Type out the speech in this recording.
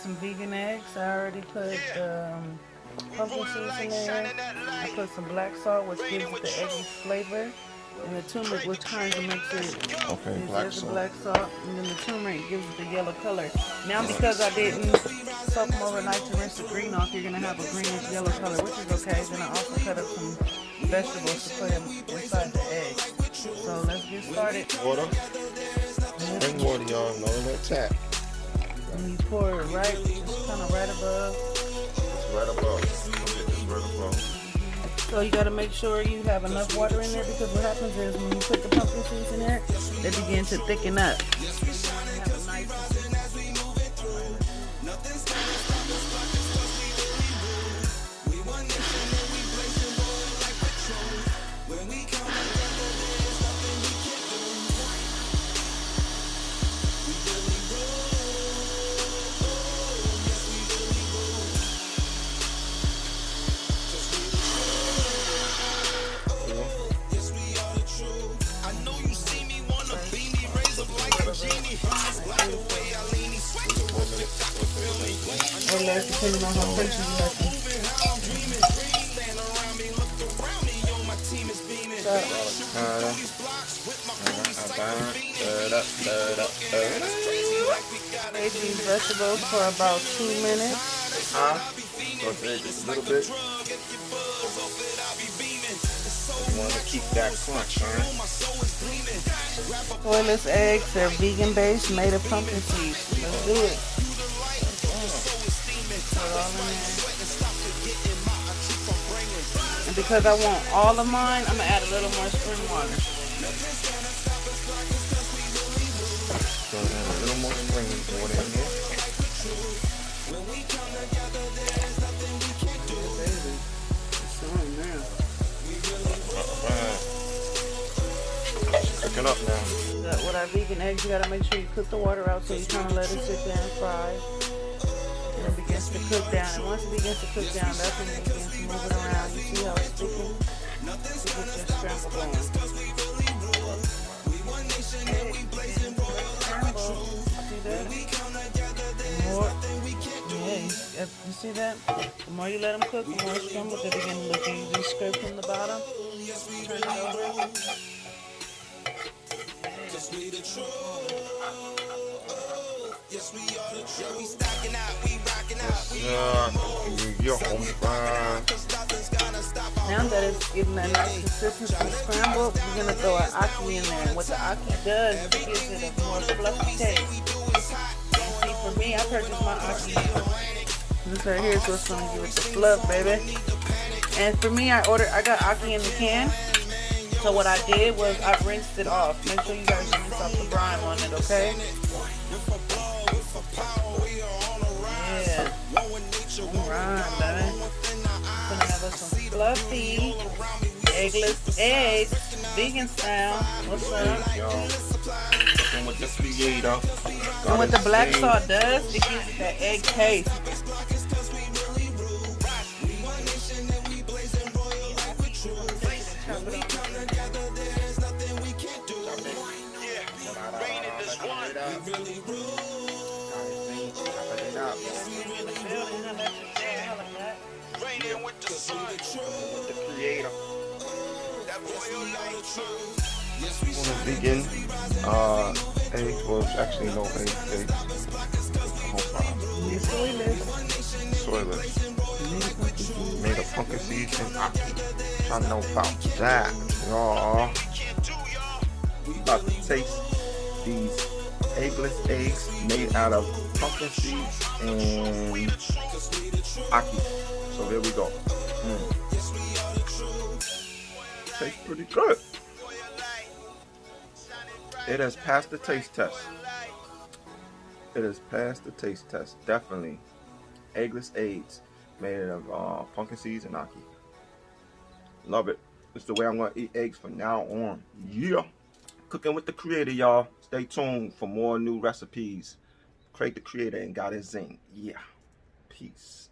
some vegan eggs. I already put pumpkin seeds in there. I put some black salt, which gives it the eggy flavor. And the turmeric, which kind of makes it, Okay, black there's the salt. black salt, and then the turmeric gives it the yellow color. Now because I didn't soak them overnight to rinse the green off, you're going to have a greenish yellow color, which is okay. Then I also cut up some vegetables to put inside the egg. So let's get started. Water. Spring water, y'all. No that tap. And you pour it right, just kind of right above. It's right above. Okay, it's right above. So you got to make sure you have enough water in there, because what happens is when you put the pumpkin seeds in there, they begin to thicken up. Or less, depending on how crunchy you like them. Save these vegetables for about 2 minutes. Saute just a little bit. You want to keep that crunch, huh? Soyless eggs, they're vegan based, made of pumpkin seeds. Let's do it. Put it all in there. And because I want all of mine, I'm going to add a little more spring water. So add a little more spring water in here. Cooking up now. With our vegan eggs, you gotta make sure you cook the water out, so you kind of let it sit there and fry. And it begins to cook down. And once it begins to cook down, that's when you begin to move it around. You see how it's sticking? To get your scramble going. See that? More. Yeah, you see that? The more you let them cook, the more scrambled they begin to look. You just scrape from the bottom, turn it over. Yes, we the truth. Yes, we are the truth. We stacking out, we rocking out. You're home. Now that it's getting that nice consistency scrambled, we're gonna throw our aki in there. And what the aki does is it gives it a more fluffy taste. And see, for me, I purchased my aki. This right here is what's gonna give it the fluff, baby. And for me, I got aki in the can. So what I did was I rinsed it off. Make sure you guys rinse off the brine on it, okay? Yeah. Brine, baby. Gonna have us some fluffy, eggless eggs, vegan style. What's up? And with the creator. And what the black salt does, it gives it that egg taste. The creator. Vegan eggs, well, it's actually no eggs. Soyless. Made of pumpkin seeds and aki. Trying to know about that, y'all. We about to taste these eggless eggs made out of pumpkin seeds and aki. So there we go. Tastes pretty good. It has passed the taste test. It has passed the taste test. Definitely. Eggless eggs made of pumpkin seeds and aki. Love it. It's the way I'm going to eat eggs from now on. Yeah. Cooking with the creator, y'all. Stay tuned for more new recipes. Craig the Creator and God is Zing. Yeah. Peace.